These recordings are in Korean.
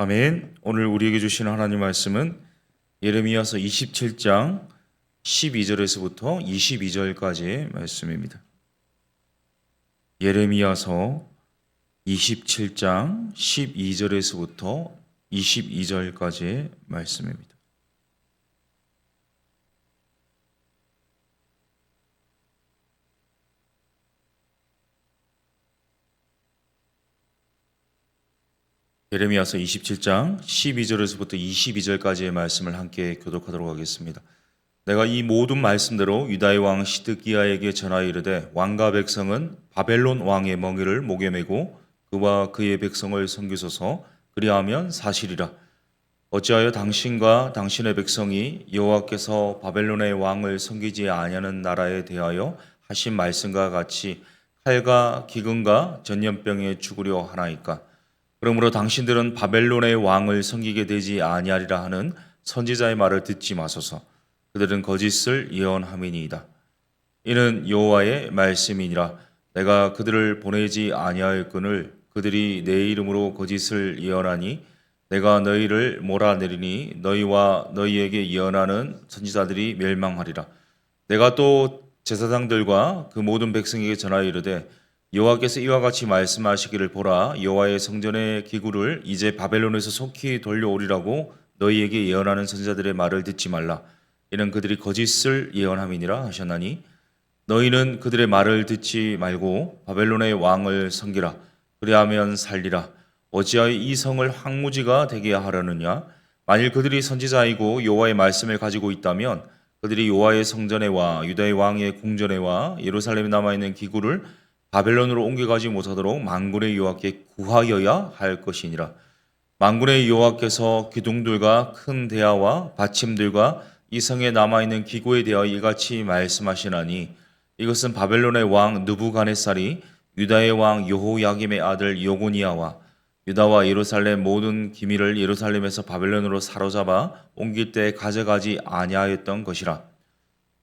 아멘. 오늘 우리에게 주신 하나님 말씀은 예레미야서 27장 12절에서부터 22절까지의 말씀입니다. 예레미야서 27장 12절에서부터 22절까지의 말씀입니다. 예레미야서 27장 12절에서부터 22절까지의 말씀을 함께 교독하도록 하겠습니다. 내가 이 모든 말씀대로 유다의 왕 시드기야에게 전하여 이르되 왕과 백성은 바벨론 왕의 멍에를 목에 메고 그와 그의 백성을 섬기소서. 그리하면 사실이라. 어찌하여 당신과 당신의 백성이 여호와께서 바벨론의 왕을 섬기지 아니하는 나라에 대하여 하신 말씀과 같이 칼과 기근과 전염병에 죽으려 하나이까? 그러므로 당신들은 바벨론의 왕을 섬기게 되지 아니하리라 하는 선지자의 말을 듣지 마소서. 그들은 거짓을 예언함이니이다. 이는 여호와의 말씀이니라. 내가 그들을 보내지 아니하였거늘 그들이 내 이름으로 거짓을 예언하니 내가 너희를 몰아내리니 너희와 너희에게 예언하는 선지자들이 멸망하리라. 내가 또 제사장들과 그 모든 백성에게 전하여 이르되 여호와께서 이와 같이 말씀하시기를 보라, 여호와의 성전의 기구를 이제 바벨론에서 속히 돌려오리라고 너희에게 예언하는 선지자들의 말을 듣지 말라. 이는 그들이 거짓을 예언함이니라 하셨나니 너희는 그들의 말을 듣지 말고 바벨론의 왕을 섬기라. 그리하면 살리라. 어찌하여 이 성을 황무지가 되게 하려느냐? 만일 그들이 선지자이고 여호와의 말씀을 가지고 있다면 그들이 여호와의 성전에 와 유다의 왕의 궁전에 와 예루살렘에 남아있는 기구를 바벨론으로 옮겨가지 못하도록 만군의 여호와께 구하여야 할 것이니라. 만군의 여호와께서 기둥들과 큰 대야와 받침들과 이 성에 남아있는 기구에 대하여 이같이 말씀하시나니 이것은 바벨론의 왕 느부갓네살이 유다의 왕 여호야김의 아들 여고니아와 유다와 예루살렘 모든 기밀을 예루살렘에서 바벨론으로 사로잡아 옮길 때 가져가지 아니하였던 것이라.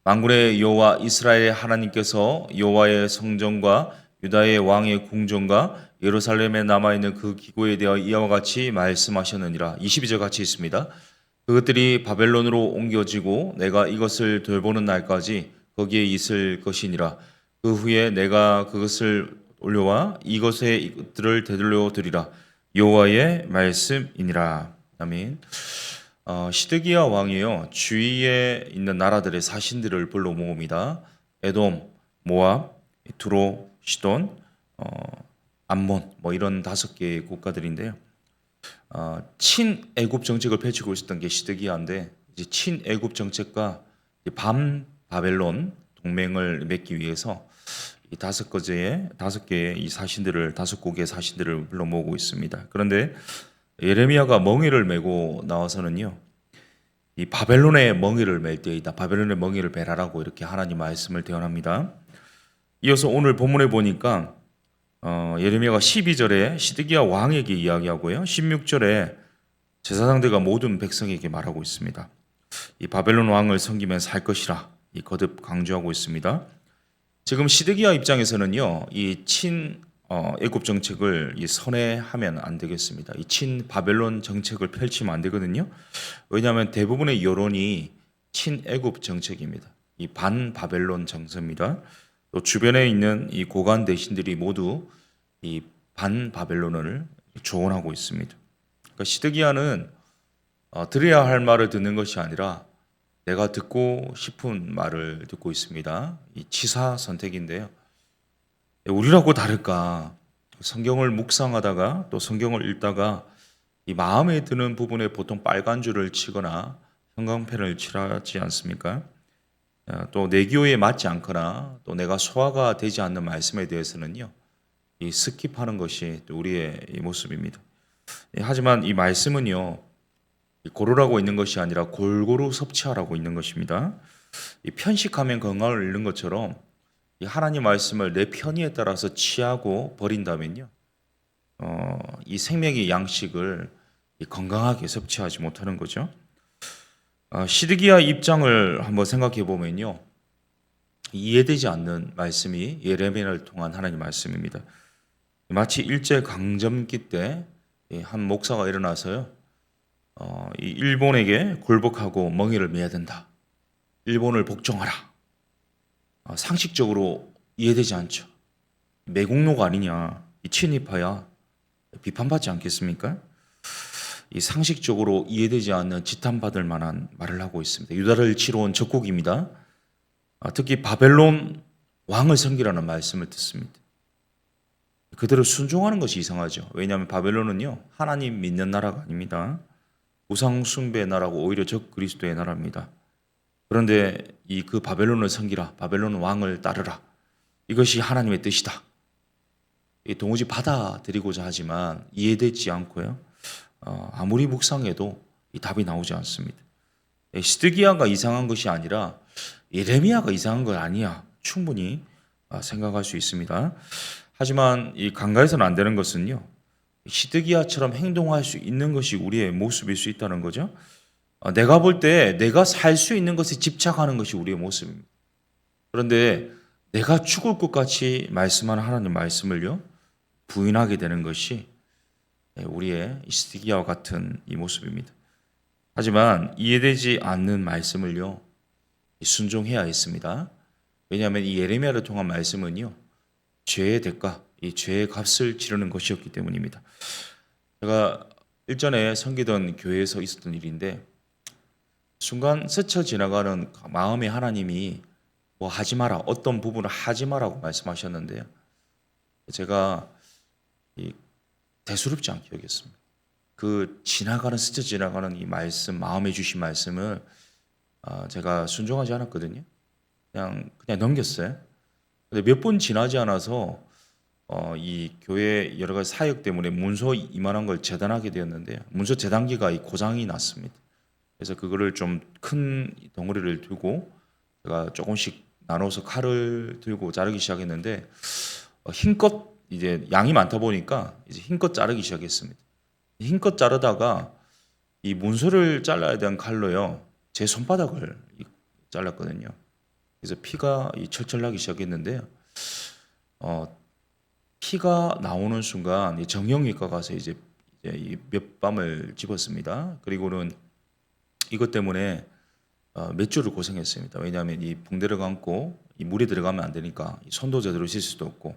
만군의 여호와 이스라엘의 하나님께서 여호와의 성전과 유다의 왕의 궁전과 예루살렘에 남아있는 그 기구에 대하여 이와 같이 말씀하셨느니라. 22절 같이 있습니다. 그것들이 바벨론으로 옮겨지고 내가 이것을 돌보는 날까지 거기에 있을 것이니라. 그 후에 내가 그것을 올려와 이것에 이것들을 되돌려 드리라. 여호와의 말씀이니라. 아멘. 시드기야 왕이요 주위에 있는 나라들의 사신들을 불러 모읍니다. 에돔, 모압, 두로, 시돈, 암몬 이런 5개의 국가들인데요. 친애굽 정책을 펼치고 있었던 게 시드기야인데 이제 친애굽 정책과 반바벨론 동맹을 맺기 위해서 이 5개의 이 사신들을 5국의 사신들을 불러 모으고 있습니다. 그런데 예레미야가 멍에를 메고 나와서는요, 이 바벨론의 멍에를 맬 때이다. 바벨론의 멍에를 베라라고 이렇게 하나님 말씀을 대언합니다. 이어서 오늘 본문에 보니까 예레미야가 12절에 시드기야 왕에게 이야기하고요, 16절에 제사장들과 모든 백성에게 말하고 있습니다. 이 바벨론 왕을 섬기면 살 것이라 이 거듭 강조하고 있습니다. 지금 시드기야 입장에서는요, 이 애굽 정책을 선회하면 안 되겠습니다. 이 친바벨론 정책을 펼치면 안 되거든요. 왜냐하면 대부분의 여론이 친애굽 정책입니다. 이 반바벨론 정서입니다. 또 주변에 있는 이 고관 대신들이 모두 이 반바벨론을 조언하고 있습니다. 그러니까 시드기야는 들어야 할 말을 듣는 것이 아니라 내가 듣고 싶은 말을 듣고 있습니다. 이 치사 선택인데요. 우리라고 다를까? 성경을 묵상하다가 또 성경을 읽다가 이 마음에 드는 부분에 보통 빨간 줄을 치거나 형광펜을 칠하지 않습니까? 또 내 기호에 맞지 않거나 또 내가 소화가 되지 않는 말씀에 대해서는요, 이 스킵하는 것이 우리의 이 모습입니다. 하지만 이 말씀은요, 고르라고 있는 것이 아니라 골고루 섭취하라고 있는 것입니다. 이 편식하면 건강을 잃는 것처럼 이 하나님 말씀을 내 편의에 따라서 취하고 버린다면요, 이 생명의 양식을 건강하게 섭취하지 못하는 거죠. 시드기야 입장을 한번 생각해 보면요, 이해되지 않는 말씀이 예레미야를 통한 하나님 말씀입니다. 마치 일제 강점기 때 한 목사가 일어나서요, 이 일본에게 굴복하고 멍에를 매야 된다. 일본을 복종하라. 상식적으로 이해되지 않죠. 매국노가 아니냐, 이 친일파야, 비판받지 않겠습니까? 이 상식적으로 이해되지 않는 지탄받을 만한 말을 하고 있습니다. 유다를 치러 온 적국입니다. 특히 바벨론 왕을 섬기라는 말씀을 듣습니다. 그대로 순종하는 것이 이상하죠. 왜냐하면 바벨론은요, 하나님 믿는 나라가 아닙니다. 우상 숭배의 나라고 오히려 적 그리스도의 나라입니다. 그런데 그 바벨론을 섬기라, 바벨론 왕을 따르라, 이것이 하나님의 뜻이다. 도무지 받아들이고자 하지만 이해되지 않고요, 아무리 묵상해도 이 답이 나오지 않습니다. 시드기야가 이상한 것이 아니라 예레미야가 이상한 건 아니야, 충분히 생각할 수 있습니다. 하지만 이 간과해서는 안 되는 것은요, 시드기야처럼 행동할 수 있는 것이 우리의 모습일 수 있다는 거죠. 내가 볼 때 내가 살 수 있는 것에 집착하는 것이 우리의 모습입니다. 그런데 내가 죽을 것 같이 말씀하는 하나님 말씀을요, 부인하게 되는 것이 우리의 시드기야와 같은 이 모습입니다. 하지만 이해되지 않는 말씀을요, 순종해야 했습니다. 왜냐하면 이 예레미야를 통한 말씀은요, 죄의 대가, 이 죄의 값을 치르는 것이었기 때문입니다. 제가 일전에 섬기던 교회에서 있었던 일인데, 순간 스쳐 지나가는 마음에 하나님이 뭐 하지 마라, 어떤 부분을 하지 마라고 말씀하셨는데요, 제가 대수롭지 않게 여겼습니다. 스쳐 지나가는 이 말씀, 마음에 주신 말씀을 제가 순종하지 않았거든요. 그냥 넘겼어요. 근데 몇 분 지나지 않아서 이 교회 여러 가지 사역 때문에 문서 이만한 걸 재단하게 되었는데요, 문서 재단기가 고장이 났습니다. 그래서 그거를 좀 큰 덩어리를 들고 제가 조금씩 나눠서 칼을 들고 자르기 시작했는데, 힘껏 이제 양이 많다 보니까 이제 힘껏 자르기 시작했습니다. 힘껏 자르다가 이 문서를 잘라야 되는 칼로요, 제 손바닥을 잘랐거든요. 그래서 피가 철철 나기 시작했는데요, 피가 나오는 순간 정형외과 가서 이제 이 몇 밤을 집었습니다. 그리고는 이것 때문에 몇 주를 고생했습니다. 왜냐하면 이 붕대를 감고 이 물에 들어가면 안 되니까 손도 제대로 씻을 수도 없고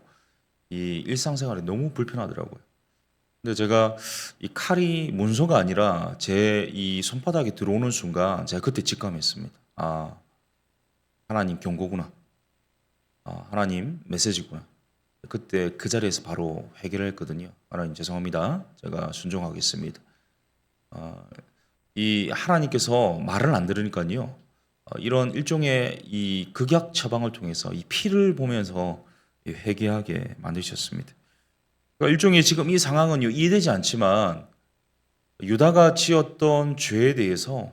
이 일상생활이 너무 불편하더라고요. 근데 제가 이 칼이 문서가 아니라 제 이 손바닥에 들어오는 순간 제가 그때 직감했습니다. 하나님 경고구나. 하나님 메시지구나. 그때 그 자리에서 바로 해결을 했거든요. 하나님 죄송합니다. 제가 순종하겠습니다. 이 하나님께서 말을 안 들으니까요, 이런 일종의 이 극약 처방을 통해서 이 피를 보면서 회개하게 만드셨습니다. 그러니까 일종의 지금 이 상황은 이해되지 않지만 유다가 지었던 죄에 대해서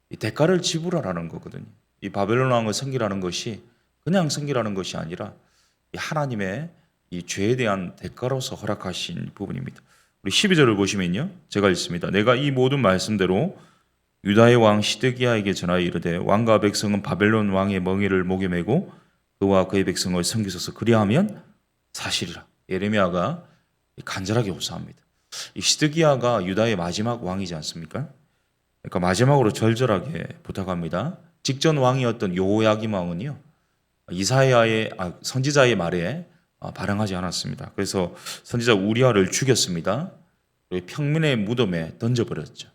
이 대가를 지불하라는 거거든요. 이 바벨론 왕을 섬기라는 것이 그냥 섬기라는 것이 아니라 이 하나님의 이 죄에 대한 대가로서 허락하신 부분입니다. 우리 12절을 보시면요, 제가 읽습니다. 내가 이 모든 말씀대로 유다의 왕 시드기야에게 전하여 이르되 왕과 백성은 바벨론 왕의 멍에를 목에 메고 그와 그의 백성을 섬기소서, 그리하면 사실이라. 예레미야가 간절하게 호소합니다. 이 시드기야가 유다의 마지막 왕이지 않습니까? 그러니까 마지막으로 절절하게 부탁합니다. 직전 왕이었던 여호야김 왕은요, 이사야의 선지자의 말에 반응하지 않았습니다. 그래서 선지자 우리아를 죽였습니다. 평민의 무덤에 던져버렸죠.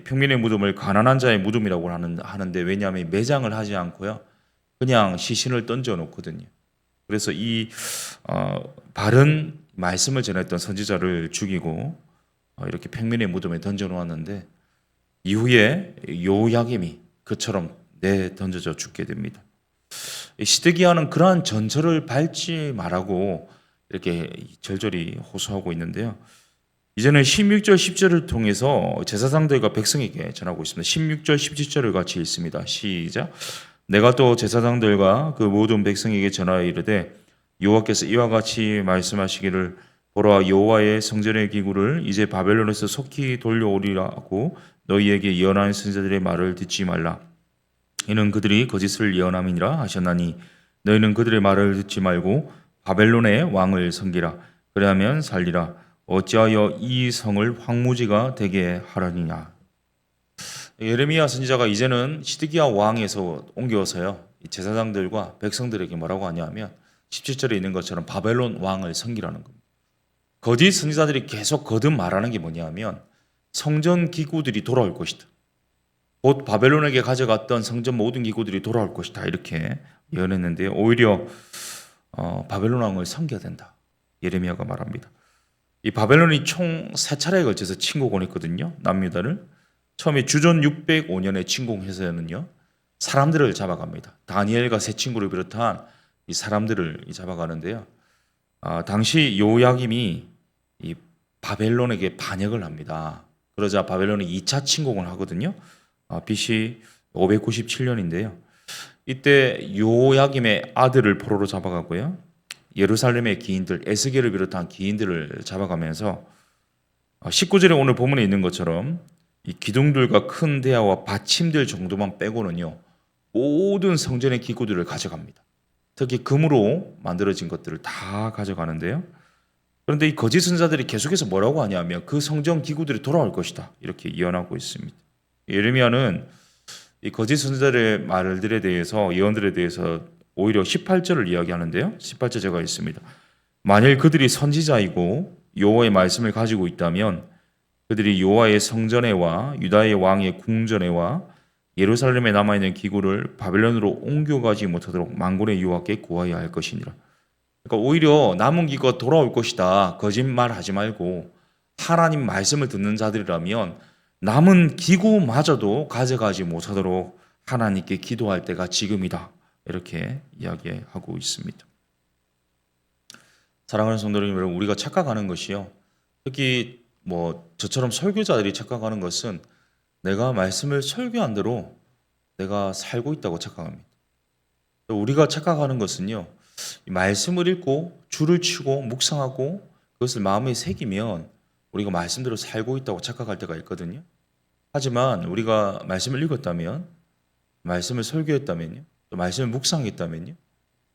평민의 무덤을 가난한 자의 무덤이라고 하는데, 왜냐하면 매장을 하지 않고요, 그냥 시신을 던져놓거든요. 그래서 이 바른 말씀을 전했던 선지자를 죽이고 이렇게 평민의 무덤에 던져놓았는데, 이후에 요야김이 그처럼 던져져 죽게 됩니다. 시드기야는 그러한 전철을 밟지 말라고 이렇게 절절히 호소하고 있는데요, 이제는 16절 10절을 통해서 제사장들과 백성에게 전하고 있습니다. 16절 17절을 같이 읽습니다. 시작. 내가 또 제사장들과 그 모든 백성에게 전하여 이르되 여호와께서 이와 같이 말씀하시기를 보라, 여호와의 성전의 기구를 이제 바벨론에서 속히 돌려오리라고 너희에게 예언하는 선지자들의 말을 듣지 말라. 이는 그들이 거짓을 예언함이니라 하셨나니 너희는 그들의 말을 듣지 말고 바벨론의 왕을 섬기라. 그리하면 살리라. 어찌하여 이 성을 황무지가 되게 하려니냐. 예레미야 선지자가 이제는 시드기야 왕에서 옮겨서요, 제사장들과 백성들에게 뭐라고 하냐면 17절에 있는 것처럼 바벨론 왕을 섬기라는 겁니다. 거짓 선지자들이 계속 거듭 말하는 게 뭐냐면 성전 기구들이 돌아올 것이다. 곧 바벨론에게 가져갔던 성전 모든 기구들이 돌아올 것이다. 이렇게 예언했는데요. 오히려 바벨론 왕을 섬겨야 된다. 예레미야가 말합니다. 이 바벨론이 총 3차례에 걸쳐서 침공을 했거든요. 남유다를. 처음에 주전 605년에 침공해서는요, 사람들을 잡아갑니다. 다니엘과 세 친구를 비롯한 이 사람들을 잡아가는데요. 당시 요야김이 이 바벨론에게 반역을 합니다. 그러자 바벨론이 2차 침공을 하거든요. BC 597년인데요. 이때 요야김의 아들을 포로로 잡아가고요. 예루살렘의 기인들, 에스겔을 비롯한 기인들을 잡아가면서 19절에 오늘 본문에 있는 것처럼 이 기둥들과 큰 대야와 받침들 정도만 빼고는요, 모든 성전의 기구들을 가져갑니다. 특히 금으로 만들어진 것들을 다 가져가는데요. 그런데 이 거짓 선지자들이 계속해서 뭐라고 하냐면 그 성전 기구들이 돌아올 것이다. 이렇게 예언하고 있습니다. 예레미야는 이 거짓 선지자들의 말들에 대해서, 예언들에 대해서 오히려 18절을 이야기하는데요. 18절 제가 있습니다. 만일 그들이 선지자이고 여호와의 말씀을 가지고 있다면 그들이 여호와의 성전에와 유다의 왕의 궁전에와 예루살렘에 남아있는 기구를 바벨론으로 옮겨가지 못하도록 만군의 여호와께 구하여야 할 것이니라. 그러니까 오히려 남은 기구가 돌아올 것이다. 거짓말하지 말고 하나님 말씀을 듣는 자들이라면 남은 기구마저도 가져가지 못하도록 하나님께 기도할 때가 지금이다. 이렇게 이야기하고 있습니다. 사랑하는 성도 여러분, 우리가 착각하는 것이요, 특히 저처럼 설교자들이 착각하는 것은 내가 말씀을 설교한 대로 내가 살고 있다고 착각합니다. 우리가 착각하는 것은요, 말씀을 읽고 줄을 치고 묵상하고 그것을 마음에 새기면 우리가 말씀대로 살고 있다고 착각할 때가 있거든요. 하지만 우리가 말씀을 읽었다면, 말씀을 설교했다면요, 또 말씀을 묵상했다면요,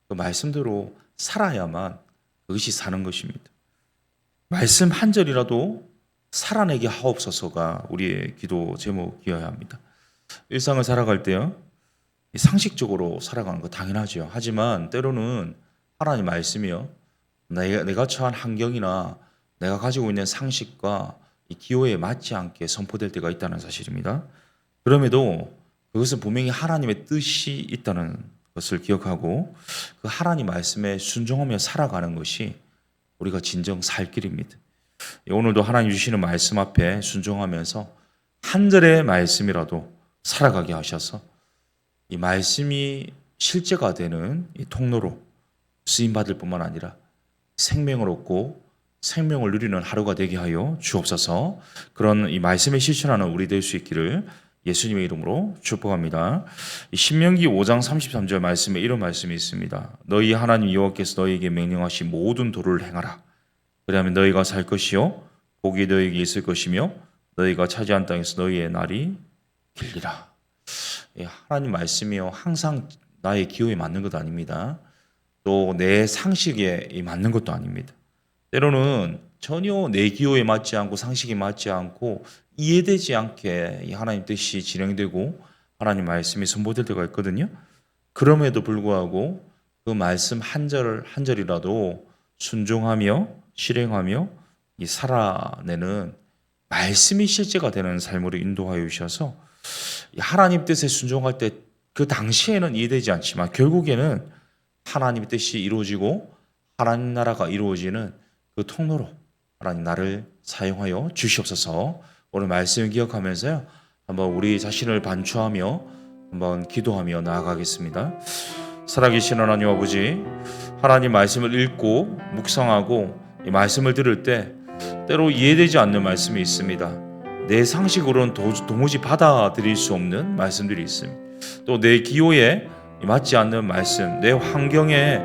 그 말씀대로 살아야만 그것이 사는 것입니다. 말씀 한 절이라도 살아내게 하옵소서가 우리의 기도 제목이어야 합니다. 일상을 살아갈 때요, 상식적으로 살아가는 거 당연하죠. 하지만 때로는 하나님 말씀이요, 내가 처한 환경이나 내가 가지고 있는 상식과 이 기호에 맞지 않게 선포될 때가 있다는 사실입니다. 그럼에도 그것은 분명히 하나님의 뜻이 있다는 것을 기억하고 그 하나님 말씀에 순종하며 살아가는 것이 우리가 진정 살 길입니다. 오늘도 하나님 주시는 말씀 앞에 순종하면서 한 절의 말씀이라도 살아가게 하셔서 이 말씀이 실제가 되는 이 통로로 쓰임받을 뿐만 아니라 생명을 얻고 생명을 누리는 하루가 되게 하여 주옵소서. 그런 이 말씀에 실천하는 우리 될 수 있기를 예수님의 이름으로 축복합니다. 신명기 5장 33절 말씀에 이런 말씀이 있습니다. 너희 하나님 여호와께서 너희에게 명령하신 모든 도를 행하라. 그리하면 너희가 살 것이요 복이 너희에게 있을 것이며 너희가 차지한 땅에서 너희의 날이 길리라. 하나님 말씀이요, 항상 나의 기호에 맞는 것도 아닙니다. 또 내 상식에 맞는 것도 아닙니다. 때로는 전혀 내 기호에 맞지 않고 상식에 맞지 않고 이해되지 않게 이 하나님 뜻이 진행되고 하나님 말씀이 선포될 때가 있거든요. 그럼에도 불구하고 그 말씀 한 절 한 절이라도 순종하며 실행하며 이 살아내는 말씀이 실제가 되는 삶으로 인도하여 주셔서 하나님 뜻에 순종할 때 그 당시에는 이해되지 않지만 결국에는 하나님의 뜻이 이루어지고 하나님 나라가 이루어지는 그 통로로 하나님 나를 사용하여 주시옵소서. 오늘 말씀을 기억하면서요, 한번 우리 자신을 반추하며 한번 기도하며 나아가겠습니다. 살아계신 하나님 아버지, 하나님 말씀을 읽고 묵상하고 이 말씀을 들을 때 때로 이해되지 않는 말씀이 있습니다. 내 상식으로는 도무지 받아들일 수 없는 말씀들이 있습니다. 또 내 기호에 맞지 않는 말씀, 내 환경에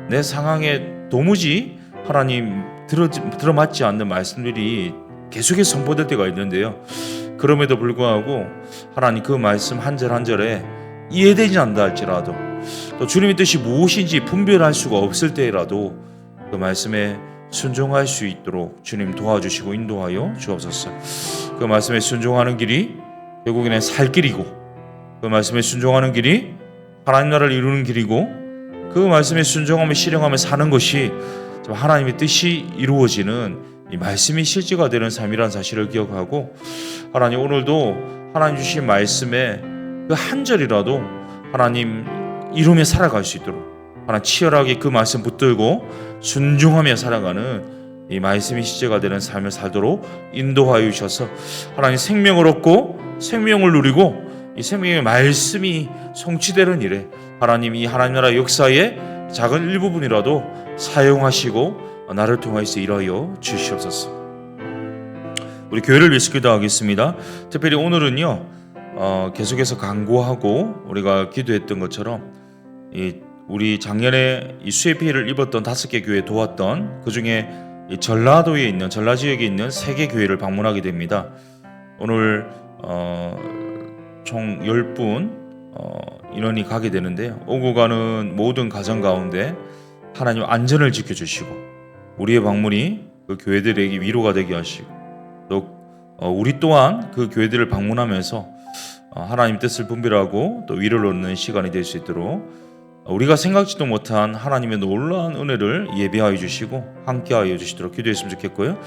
내 상황에 도무지 하나님 들어맞지 않는 말씀들이 계속해서 선포될 때가 있는데요. 그럼에도 불구하고 하나님 그 말씀 한 절 한 절에 이해되지 않는다 할지라도 또 주님의 뜻이 무엇인지 분별할 수가 없을 때라도 그 말씀에 순종할 수 있도록 주님 도와주시고 인도하여 주옵소서. 그 말씀에 순종하는 길이 결국에는 살 길이고, 그 말씀에 순종하는 길이 하나님 나라를 이루는 길이고, 그 말씀에 순종하며 실행하며 사는 것이 하나님의 뜻이 이루어지는 이 말씀이 실제가 되는 삶이라는 사실을 기억하고, 하나님 오늘도 하나님 주신 말씀에 그 한 절이라도 하나님 이루며 살아갈 수 있도록 하나님 치열하게 그 말씀 붙들고 순종하며 살아가는 이 말씀이 실제가 되는 삶을 살도록 인도하여 주셔서 하나님 생명을 얻고 생명을 누리고 이 생명의 말씀이 성취되는 일에 하나님 이 하나님 나라 역사의 작은 일부분이라도 사용하시고 나를 통하여서 일하여 주시옵소서. 우리 교회를 위해서 기도하겠습니다. 특별히 오늘은요 계속해서 강구하고 우리가 기도했던 것처럼 우리 작년에 이 수해 피해를 입었던 5개 교회 도왔던 그 중에 전라도에 있는 전라 지역에 있는 3개 교회를 방문하게 됩니다. 오늘 총 10분 인원이 가게 되는데요. 오고 가는 모든 가정 가운데 하나님 안전을 지켜주시고 우리의 방문이 그 교회들에게 위로가 되게 하시고 또 우리 또한 그 교회들을 방문하면서 하나님 뜻을 분별하고 또 위로를 얻는 시간이 될 수 있도록 우리가 생각지도 못한 하나님의 놀라운 은혜를 예비하여 주시고 함께하여 주시도록 기도했으면 좋겠고요.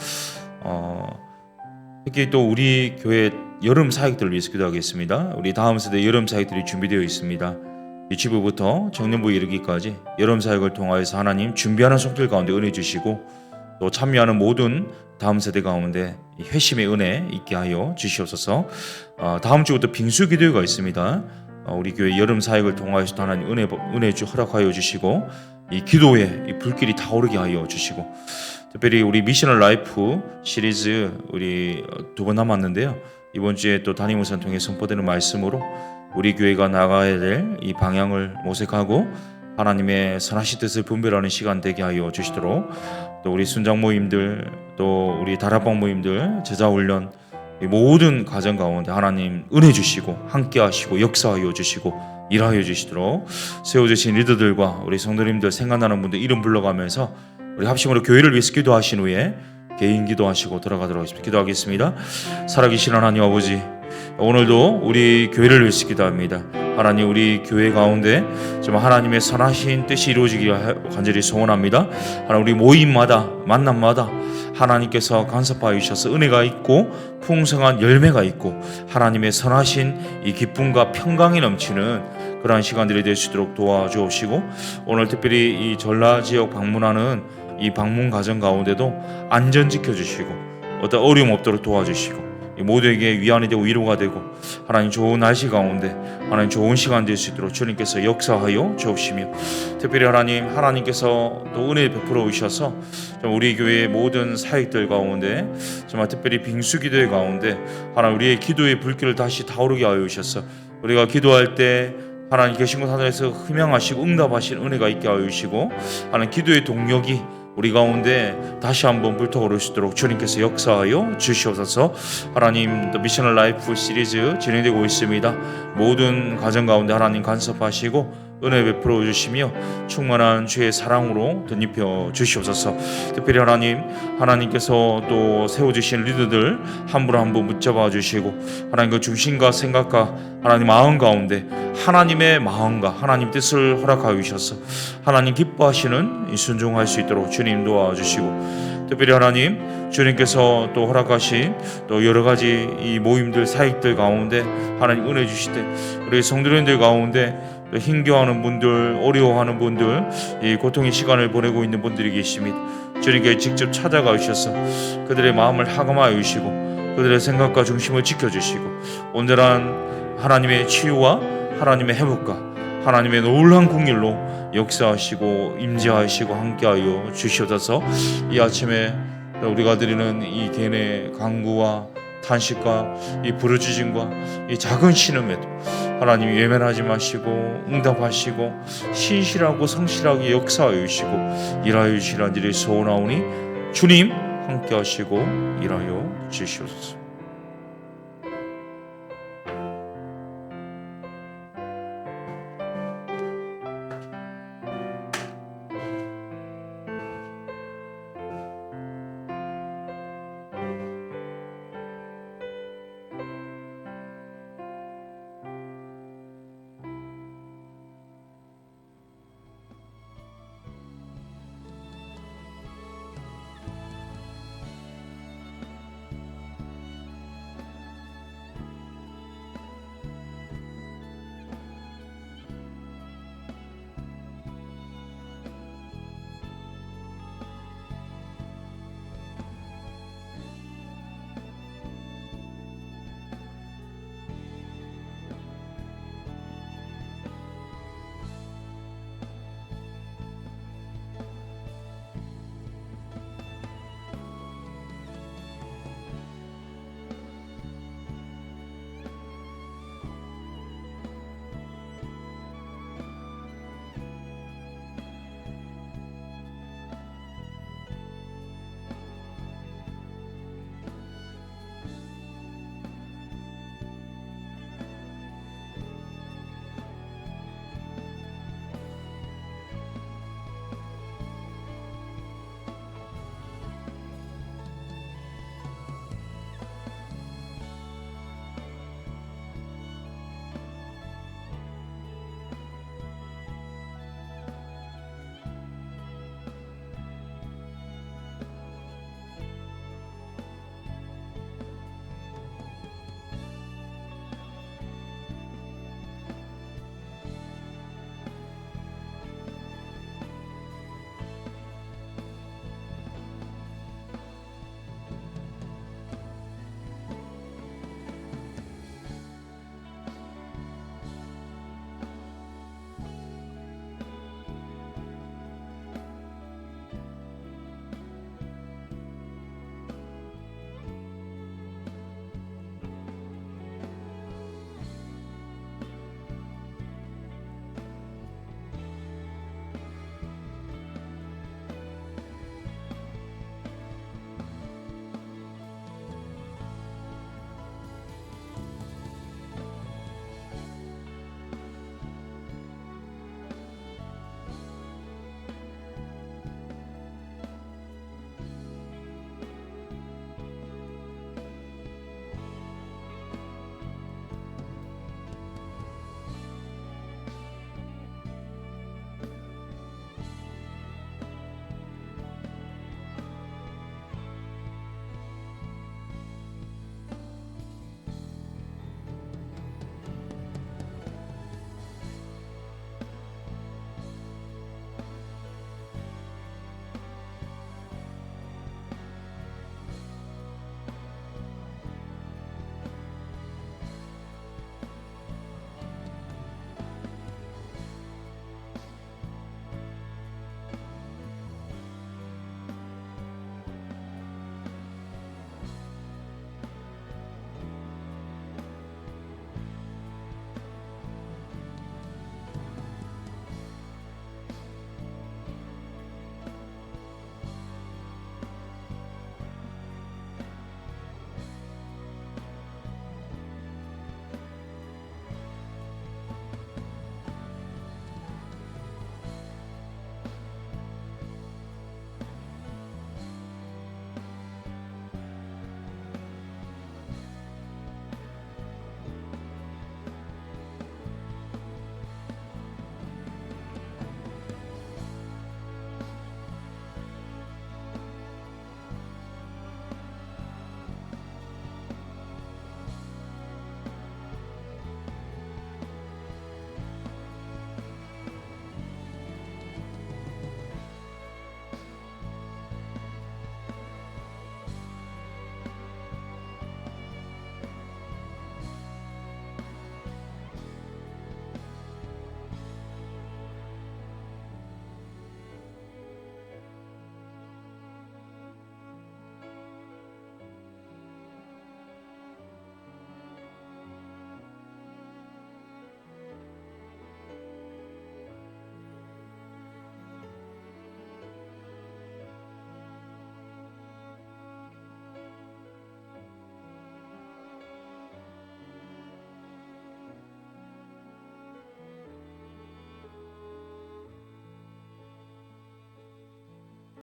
특히 또 우리 교회 여름 사역들을 위해서 기도하겠습니다. 우리 다음 세대 여름 사역들이 준비되어 있습니다. 유치부부터 청년부에 이르기까지 여름 사역을 통하여서 하나님 준비하는 손길 가운데 은혜 주시고 또 참여하는 모든 다음 세대 가운데 회심의 은혜 있게 하여 주시옵소서. 다음 주부터 빙수 기도회가 있습니다. 우리 교회 여름 사역을 통하여서 하나님 은혜 허락하여 주시고 이 기도에 이 불길이 타오르게 하여 주시고 특별히 우리 미셔널 라이프 시리즈 우리 2번 남았는데요. 이번 주에 또 담임 목사를 통해 선포되는 말씀으로 우리 교회가 나가야 될 이 방향을 모색하고 하나님의 선하신 뜻을 분별하는 시간 되게 하여 주시도록 또 우리 순장 모임들 또 우리 다락방 모임들 제자훈련 모든 가정 가운데 하나님 은혜 주시고 함께 하시고 역사하여 주시고 일하여 주시도록 세워주신 리더들과 우리 성도님들 생각나는 분들 이름 불러가면서 우리 합심으로 교회를 위해서 기도하신 후에 개인 기도하시고 돌아가도록 하겠습니다. 기도하겠습니다. 살아계신 하나님 아버지, 오늘도 우리 교회를 위해서 기도합니다. 하나님 우리 교회 가운데 정말 하나님의 선하신 뜻이 이루어지기를 간절히 소원합니다. 하나님 우리 모임마다 만남마다 하나님께서 간섭하여 주셔서 은혜가 있고 풍성한 열매가 있고 하나님의 선하신 이 기쁨과 평강이 넘치는 그러한 시간들이 될 수 있도록 도와주옵시고 오늘 특별히 이 전라 지역 방문하는 이 방문 과정 가운데도 안전 지켜주시고 어떤 어려움 없도록 도와주시고 모두에게 위안이 되고 위로가 되고 하나님 좋은 날씨 가운데 하나님 좋은 시간 될 수 있도록 주님께서 역사하여 주옵시며 특별히 하나님께서 또 은혜 베풀어 오셔서 우리 교회의 모든 사역들 가운데 정말 특별히 빙수기도회 가운데 하나님 우리의 기도의 불길을 다시 타오르게 하여 주셔서 우리가 기도할 때 하나님 계신 곳 하늘에서 흠양하시고 응답하신 은혜가 있게 하여 주시고 하나님 기도의 동력이 우리 가운데 다시 한번 불타오를 수 있도록 주님께서 역사하여 주시옵소서. 하나님 또 미셔널 라이프 시리즈 진행되고 있습니다. 모든 가정 가운데 하나님 간섭하시고 은혜 베풀어 주시며 충만한 주의 사랑으로 덧입혀 주시옵소서. 특별히 하나님께서 또 세워주신 리더들 한 분 한 분 붙잡아 주시고 하나님 그 중심과 생각과 하나님 마음 가운데 하나님의 마음과 하나님 뜻을 허락하여 주셔서 하나님 기뻐하시는 순종할 수 있도록 주님 도와주시고 특별히 주님께서 또 허락하신 또 여러 가지 이 모임들 사역들 가운데 하나님 은혜 주실 때 우리 성도님들 가운데 힘겨워하는 분들, 어려워하는 분들, 이 고통의 시간을 보내고 있는 분들이 계십니다. 주님께 직접 찾아가 주셔서 그들의 마음을 하감하여 주시고 그들의 생각과 중심을 지켜주시고 온전한 하나님의 치유와 하나님의 회복과 하나님의 놀라운 긍휼로 역사하시고 임재하시고 함께하여 주시옵소서. 이 아침에 우리가 드리는 이 개인의 간구와 탄식과 이 부르짖음과 이 작은 신음에도 하나님 외면하지 마시고 응답하시고 신실하고 성실하게 역사하여 주시고 일하여 주시라는 일을 소원하오니 주님 함께 하시고 일하여 주시옵소서.